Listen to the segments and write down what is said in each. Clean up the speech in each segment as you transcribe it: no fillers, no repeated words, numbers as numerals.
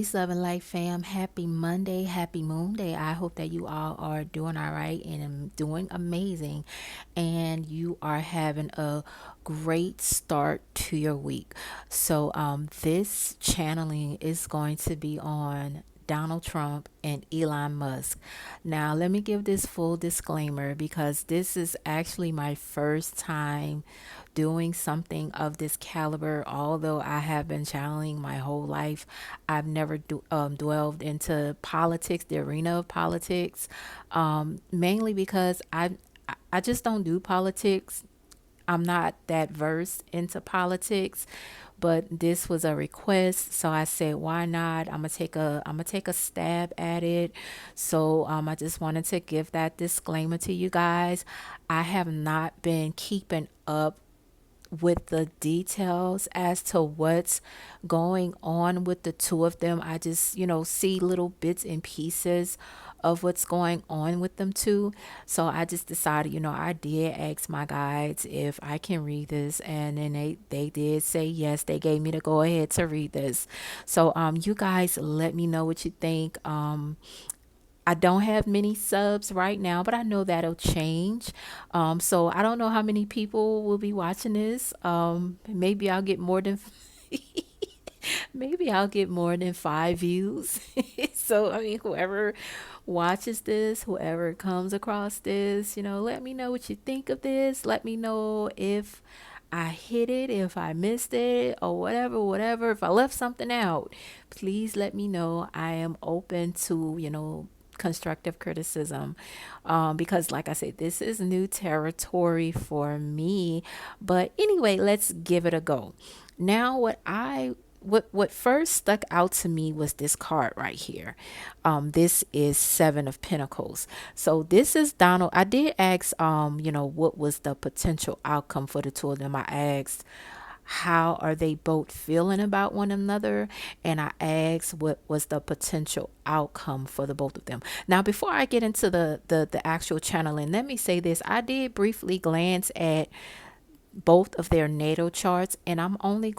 Peace, love, and life, fam. Happy Monday, happy Moon Day. I hope that you all are doing all right and doing amazing, and you are having a great start to your week. This channeling is going to be on Donald Trump and Elon Musk. Now, let me give this full disclaimer because this is actually my first time doing something of this caliber. Although I have been channeling my whole life, I've never delved into politics, the arena of politics, mainly because I just don't do politics. I'm not that versed into politics, but this was a request, so I said, why not? I'm gonna take a stab at it. I just wanted to give that disclaimer to you guys. I have not been keeping up with the details as to what's going on with the two of them. I just, see little bits and pieces of what's going on with them too. So I just decided, I did ask my guides if I can read this, and then they did say yes. They gave me the go ahead to read this. You guys let me know what you think. I don't have many subs right now, but I know that'll change. So I don't know how many people will be watching this. Maybe I'll get more than maybe I'll get more than 5 views. So I mean, whoever watches this, whoever comes across this, let me know what you think of this. Let me know if I hit it, if I missed it, or whatever. If I left something out, please let me know. I am open to, constructive criticism, because like I said, this is new territory for me. But anyway, let's give it a go. Now, what first stuck out to me was this card right here. This is Seven of Pentacles. So this is Donald. I did ask, what was the potential outcome for the two of them. I asked, how are they both feeling about one another, and I asked what was the potential outcome for the both of them. Now, before I get into the actual channeling, let me say this. I did briefly glance at both of their natal charts, and I'm not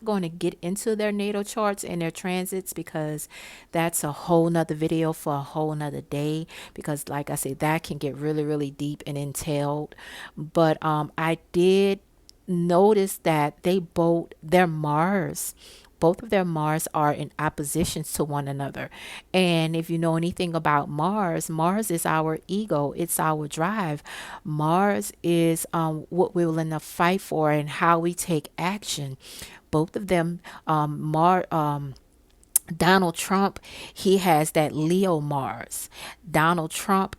going to get into their natal charts and their transits, because that's a whole nother video for a whole nother day, because like I said, that can get really, really deep and entailed. But I did notice that both of their Mars are in oppositions to one another. And if you know anything about Mars is our ego, it's our drive. Mars is what we're willing to fight for and how we take action. Both of them, Donald Trump, he has that Leo Mars. Donald Trump,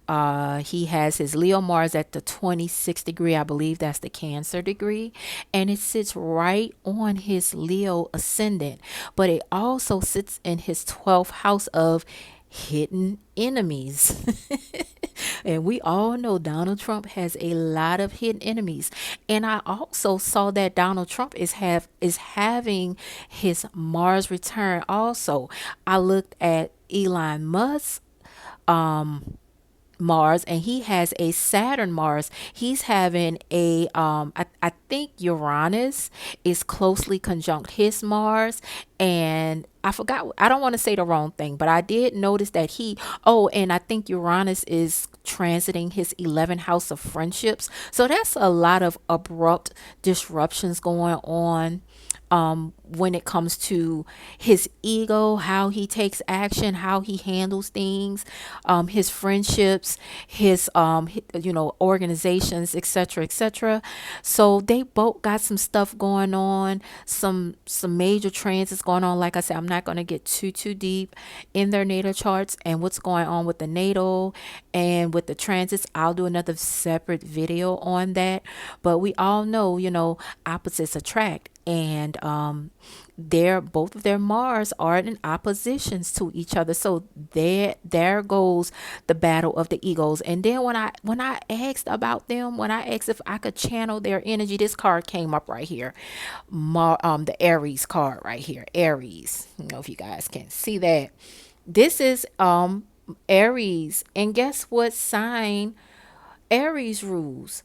he has his Leo Mars at the 26th degree. I believe that's the Cancer degree. And it sits right on his Leo ascendant. But it also sits in his 12th house of hidden enemies. And we all know Donald Trump has a lot of hidden enemies. And I also saw that Donald Trump is having his Mars return also. I looked at Elon Musk Mars, and he has a Saturn Mars. He's having I think Uranus is closely conjunct his Mars, and I forgot, I don't want to say the wrong thing, but I did notice that and I think Uranus is transiting his 11th house of friendships. So that's a lot of abrupt disruptions going on, when it comes to his ego, how he takes action, how he handles things, his friendships, his organizations, etc., etc. So they both got some stuff going on, some major transits going on. Like I said, I'm not going to get too deep in their natal charts and what's going on with the natal and with the transits. I'll do another separate video on that. But we all know, opposites attract, and both of their Mars are in oppositions to each other. So there goes the battle of the egos. And then when I asked about them, when I asked if I could channel their energy, this card came up right here. The Aries card right here. Aries. I don't know if you guys can see that. This is Aries, and guess what sign Aries rules?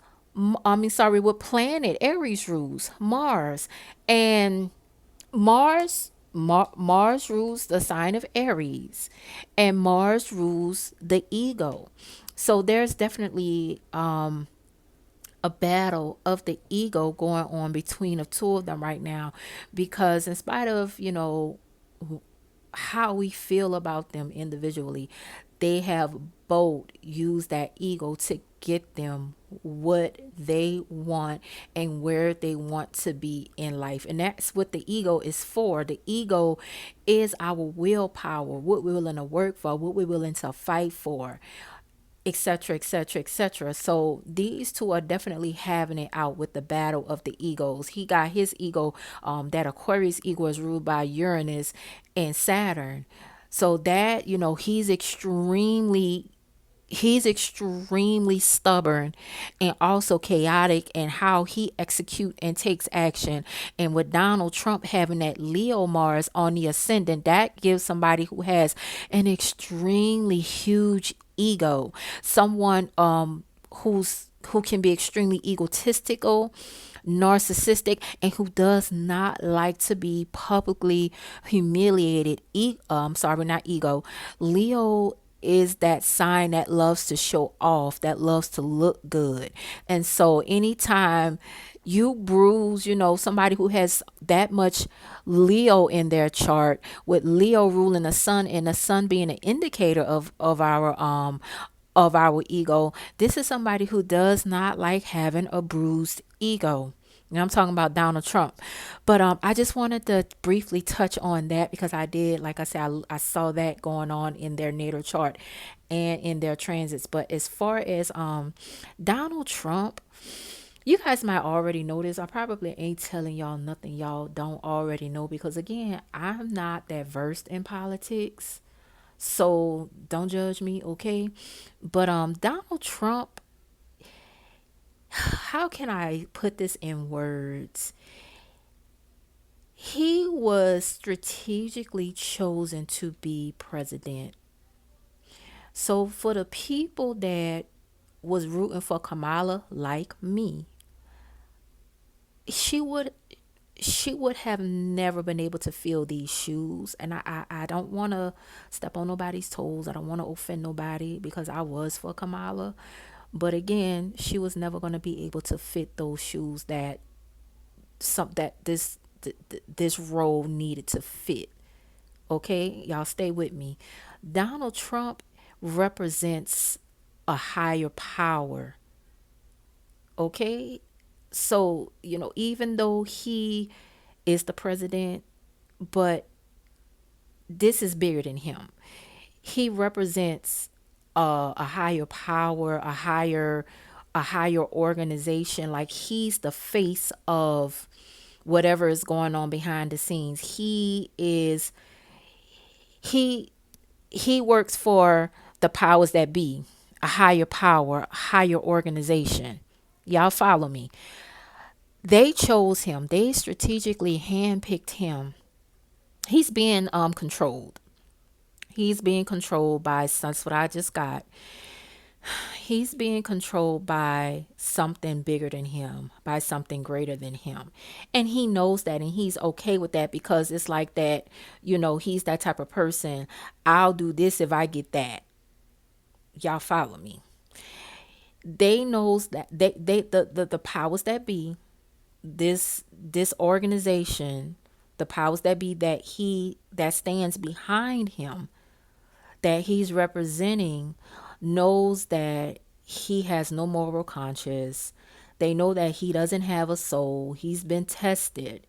Sorry, what planet Aries rules? Mars. And Mars Mars rules the sign of Aries, and Mars rules the ego. So there's definitely a battle of the ego going on between the two of them right now, because in spite of how we feel about them individually, they have both used that ego to get them what they want and where they want to be in life. And that's what the ego is for. The ego is our willpower, what we're willing to work for, what we're willing to fight for, etc., etc., etc. So these two are definitely having it out with the battle of the egos. He got his ego, that Aquarius ego is ruled by Uranus and Saturn. So that, he's extremely stubborn and also chaotic in how he execute and takes action. And with Donald Trump having that Leo Mars on the ascendant, that gives somebody who has an extremely huge ego, someone who can be extremely egotistical, narcissistic, and who does not like to be publicly humiliated. Sorry, not ego. Leo is that sign that loves to show off, that loves to look good. And so anytime you bruise, somebody who has that much Leo in their chart, with Leo ruling the sun and the sun being an indicator of our ego, this is somebody who does not like having a bruised ego. I'm talking about Donald Trump. But I just wanted to briefly touch on that because I did, like I said, I saw that going on in their natal chart and in their transits. But as far as Donald Trump, you guys might already know this. I probably ain't telling y'all nothing y'all don't already know, because again, I'm not that versed in politics. So don't judge me, okay? But Donald Trump, how can I put this in words? He was strategically chosen to be president. So for the people that was rooting for Kamala like me, she would she would have never been able to fill these shoes. And I don't want to step on nobody's toes. I don't want to offend nobody, because I was for Kamala. But again, she was never going to be able to fit those shoes that some that this role needed to fit. Okay, y'all stay with me. Donald Trump represents a higher power. Okay, so even though he is the president, but this is bigger than him. He represents a higher power, a higher organization. Like, he's the face of whatever is going on behind the scenes. He works for the powers that be, a higher power, a higher organization. Y'all follow me? They chose him. They strategically handpicked him. He's being controlled. He's being controlled by, that's what I just got. He's being controlled by something bigger than him, by something greater than him. And he knows that, and he's okay with that, because it's like that, he's that type of person. I'll do this if I get that. Y'all follow me? They knows that the powers that be, this organization, the powers that be that stands behind him, that he's representing, knows that he has no moral conscience. They know that he doesn't have a soul. He's been tested.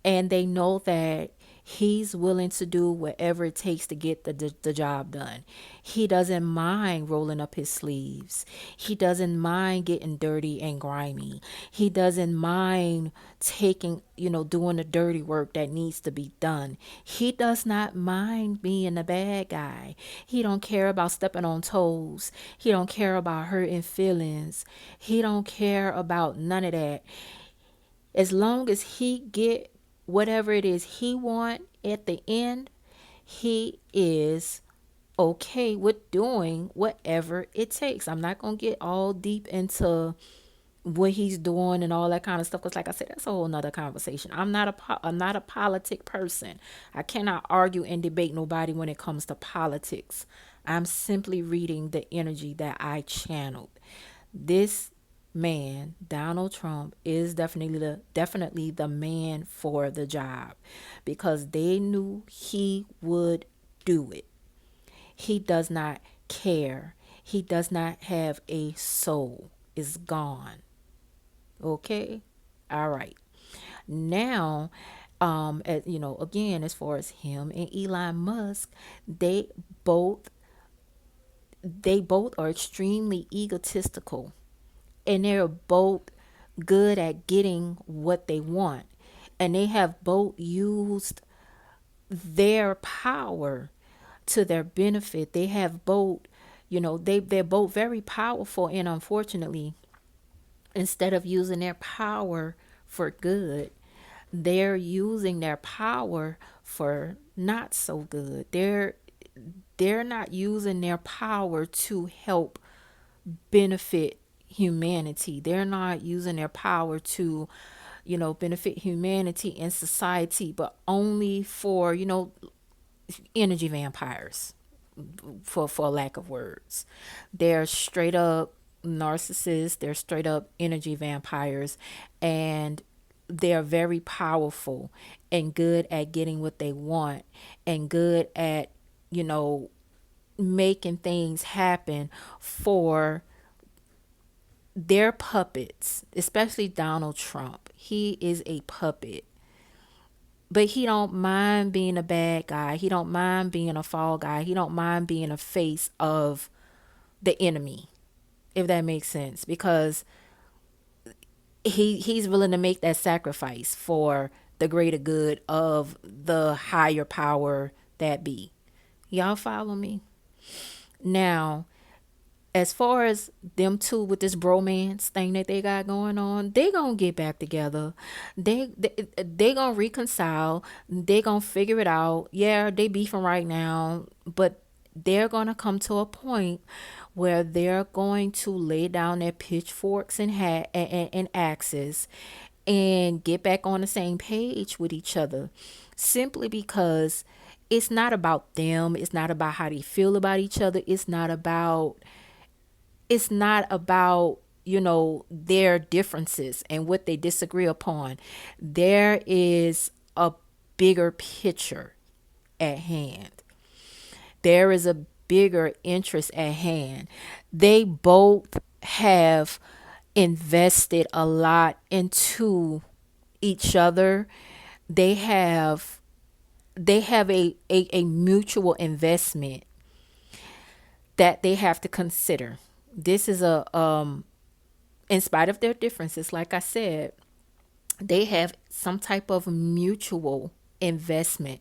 And they know that he's willing to do whatever it takes to get the job done. He doesn't mind rolling up his sleeves. He doesn't mind getting dirty and grimy. He doesn't mind doing the dirty work that needs to be done. He does not mind being a bad guy. He don't care about stepping on toes. He don't care about hurting feelings. He don't care about none of that. As long as he get whatever it is he want at the end, he is okay with doing whatever it takes. I'm not going to get all deep into what he's doing and all that kind of stuff. Because, like I said, that's a whole nother conversation. I'm not a politic person. I cannot argue and debate nobody when it comes to politics. I'm simply reading the energy that I channeled. This man, Donald Trump, is definitely the man for the job, because they knew he would do it. He does not care. He does not have a soul. Is gone. Okay. All right. Now, again, as far as him and Elon Musk, they both they both are extremely egotistical, and they're both good at getting what they want, and they have both used their power to their benefit. They have both, they're both very powerful, and unfortunately, instead of using their power for good, they're using their power for not so good. They're not using their power to help benefit humanity. They're not using their power to, benefit humanity and society, but only for, energy vampires, for lack of words. They're straight up narcissists, they're straight up energy vampires, and they're very powerful and good at getting what they want, and good at, you know, making things happen for their puppets, especially Donald Trump. He is a puppet. But he don't mind being a bad guy. He don't mind being a fall guy. He don't mind being a face of the enemy, if that makes sense. Because he's willing to make that sacrifice for the greater good of the higher power that be. Y'all follow me? Now, as far as them two with this bromance thing that they got going on, they gonna get back together. They gonna reconcile. They gonna figure it out. Yeah, they beefing right now, but they're gonna come to a point where they're going to lay down their pitchforks and and axes, and get back on the same page with each other, simply because it's not about them. It's not about how they feel about each other. It's not about their differences and what they disagree upon. There is a bigger picture at hand. There is a bigger interest at hand. They both have invested a lot into each other. They have a mutual investment that they have to consider. This is a in spite of their differences, like I said, they have some type of mutual investment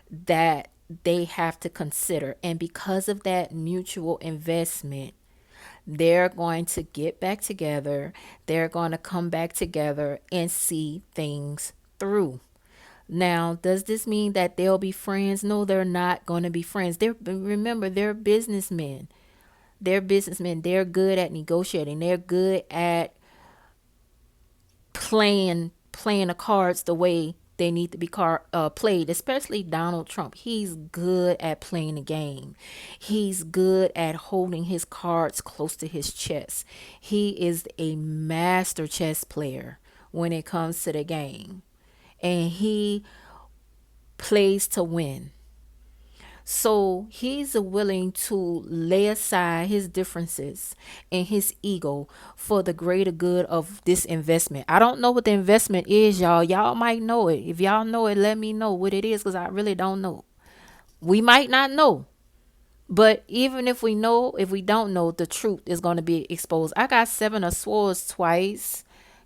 that they have to consider. And because of that mutual investment, they're going to get back together. They're going to come back together and see things through. Now, does this mean that they'll be friends? No, they're not going to be friends. Remember, they're businessmen. They're businessmen. They're good at negotiating. They're good at playing the cards the way they need to be played. Especially Donald Trump. He's good at playing the game. He's good at holding his cards close to his chest. He is a master chess player when it comes to the game, and he plays to win. So he's willing to lay aside his differences and his ego for the greater good of this investment. I don't know what the investment is, y'all. Y'all might know it. If y'all know it, let me know what it is, because I really don't know. We might not know. But even if we know, if we don't know, the truth is going to be exposed. I got seven of swords twice.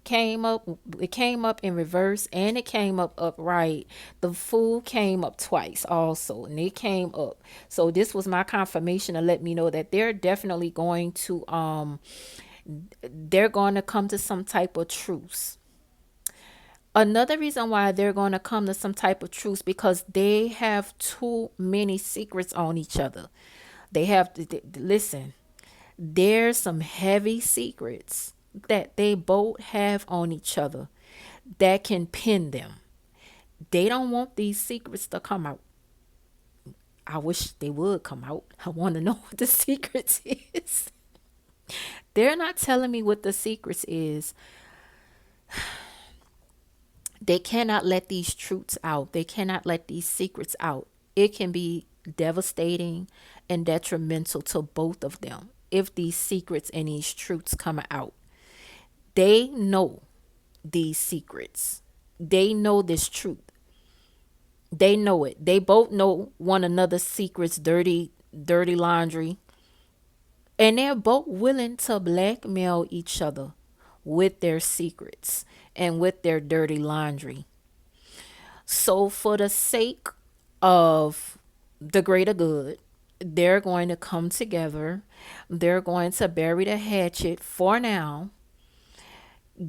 It came up in reverse, and it came up upright. The fool came up twice also, and it came up. So this was my confirmation to let me know that they're definitely going to they're going to come to some type of truce. Another reason why they're going to come to some type of truce, because they have too many secrets on each other. They have to listen. There's some heavy secrets that they both have on each other that can pin them. They don't want these secrets to come out. I wish they would come out. I want to know what the secrets is. They're not telling me what the secrets is. They cannot let these truths out. They cannot let these secrets out. It can be devastating and detrimental to both of them if these secrets and these truths come out. They know these secrets. They know this truth. They know it. They both know one another's secrets, dirty laundry. And they're both willing to blackmail each other with their secrets and with their dirty laundry. So, for the sake of the greater good, they're going to come together. They're going to bury the hatchet for now,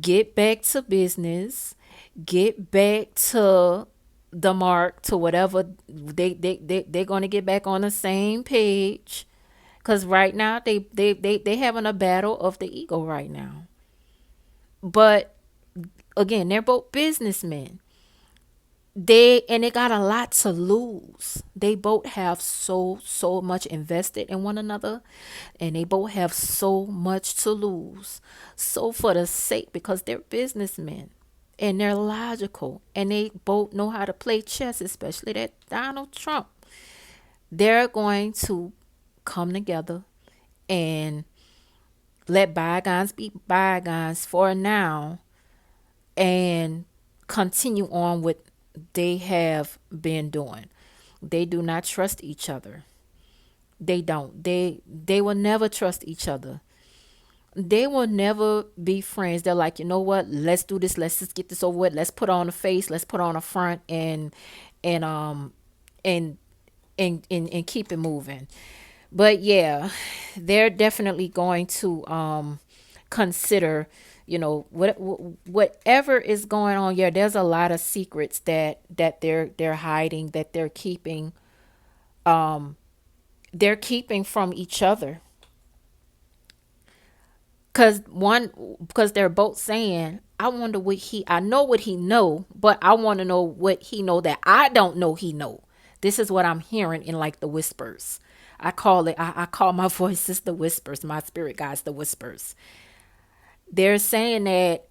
get back to business, get back to the mark, to whatever they're going to get back on the same page. Because right now, they having a battle of the ego right now. But again, they're both businessmen. They got a lot to lose. They both have so much invested in one another, and they both have so much to lose. So for the sake, because they're businessmen and they're logical and they both know how to play chess, especially that Donald Trump, they're going to come together and let bygones be bygones for now and continue on what they have been doing. They do not trust each other. They don't. They will never trust each other. They will never be friends. They're like, you know what? Let's do this. Let's just get this over with. Let's put on a face. Let's put on a front and and and keep it moving. But yeah, they're definitely going to consider, whatever is going on. Yeah, there's a lot of secrets that they're hiding, that they're keeping from each other. Because they're both saying, I wonder what I know what he know, but I want to know what he know that I don't know he know. This is what I'm hearing in like the whispers. I call my voices the whispers, my spirit guides the whispers. They're saying that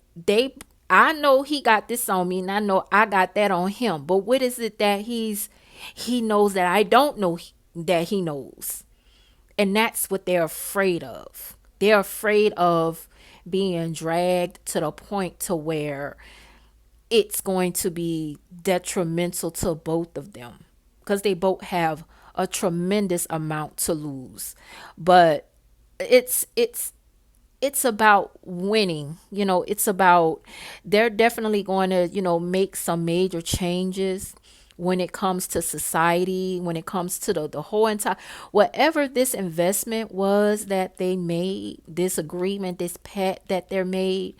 I know he got this on me and I know I got that on him. But what is it that he knows that I don't know that he knows? And that's what they're afraid of. They're afraid of being dragged to the point to where it's going to be detrimental to both of them, because they both have a tremendous amount to lose. But it's about winning. It's about, they're definitely going to, make some major changes when it comes to society, when it comes to the whole entire, whatever this investment was that they made, this agreement, this pact that they're made,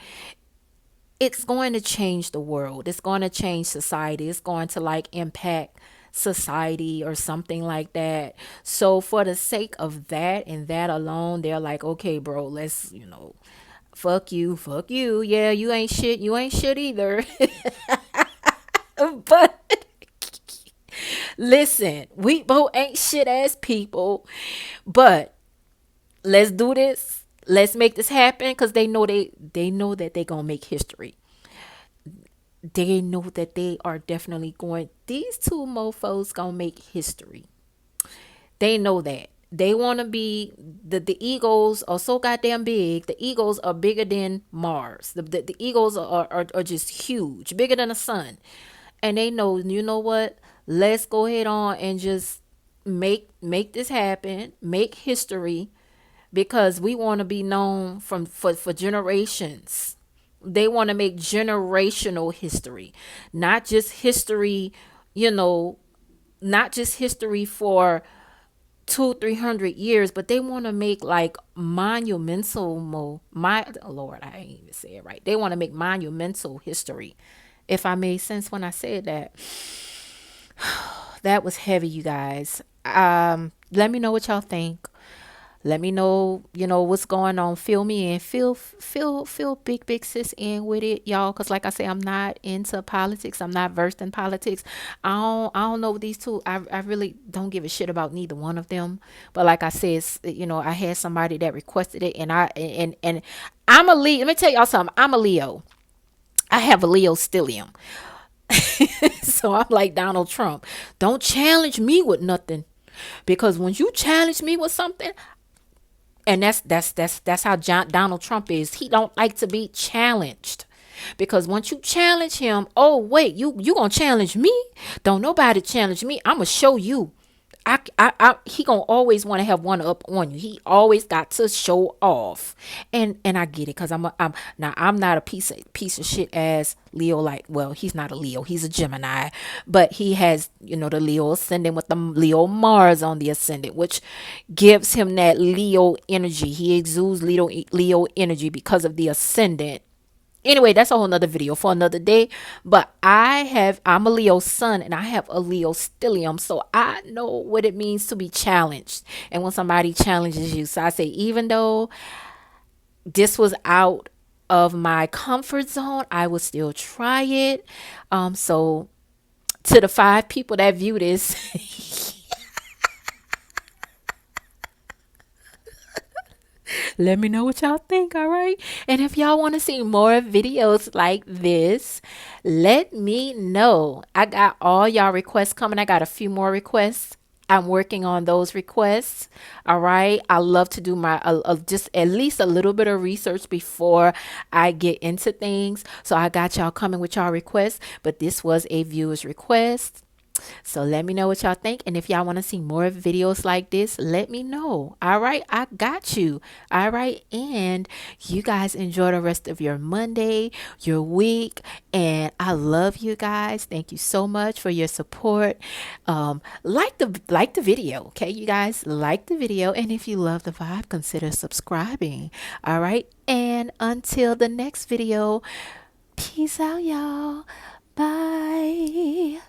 it's going to change the world. It's going to change society. It's going to like impact society or something like that. So for the sake of that and that alone, they're like, okay, bro, let's, fuck you. Yeah, you ain't shit either. But listen, we both ain't shit ass people, but let's do this. Let's make this happen, because they know that they gonna make history. They know that they are definitely going. These two mofo's gonna make history. They know that. They want to be, the egos are so goddamn big. The egos are bigger than Mars. The egos are just huge, bigger than the sun. And they know, you know what? Let's go ahead on and just make this happen, make history, because we want to be known for generations. They want to make generational history, not just history, you know, not just history for 200-300 years, but they want to make like monumental my Lord, I ain't even say it right. They want to make monumental history. If I made sense when I said that. That was heavy, you guys. Let me know what y'all think. Let me know, what's going on. Fill me in. Feel big sis in with it, y'all. Cause like I say, I'm not into politics. I'm not versed in politics. I don't know these two. I really don't give a shit about neither one of them. But like I said, I had somebody that requested it, and I'm a Leo. Let me tell y'all something. I'm a Leo. I have a Leo stellium. So I'm like Donald Trump. Don't challenge me with nothing. Because when you challenge me with something, and that's how Donald Trump is. He don't like to be challenged. Because once you challenge him, oh wait, you gonna challenge me? Don't nobody challenge me. I'ma show you. He gonna always want to have one up on you. He always got to show off, and I get it because I'm not a piece of shit as Leo. Like, well, he's not a Leo. He's a Gemini, but he has the Leo ascendant with the Leo Mars on the ascendant, which gives him that Leo energy. He exudes Leo energy because of the ascendant. Anyway, that's a whole nother video for another day. But I'm a Leo sun and I have a Leo stellium. So I know what it means to be challenged. And when somebody challenges you, so I say, even though this was out of my comfort zone, I would still try it. So to the 5 people that view this, let me know what y'all think, all right? And if y'all want to see more videos like this, let me know. I got all y'all requests coming. I got a few more requests. I'm working on those requests. All right. I love to do my just at least a little bit of research before I get into things. So I got y'all coming with y'all requests, but this was a viewer's request. So let me know what y'all think. And if y'all want to see more videos like this, let me know. All right. I got you. All right. And you guys enjoy the rest of your Monday, your week. And I love you guys. Thank you so much for your support. Like the video. Okay, you guys, like the video. And if you love the vibe, consider subscribing. All right. And until the next video, peace out, y'all. Bye.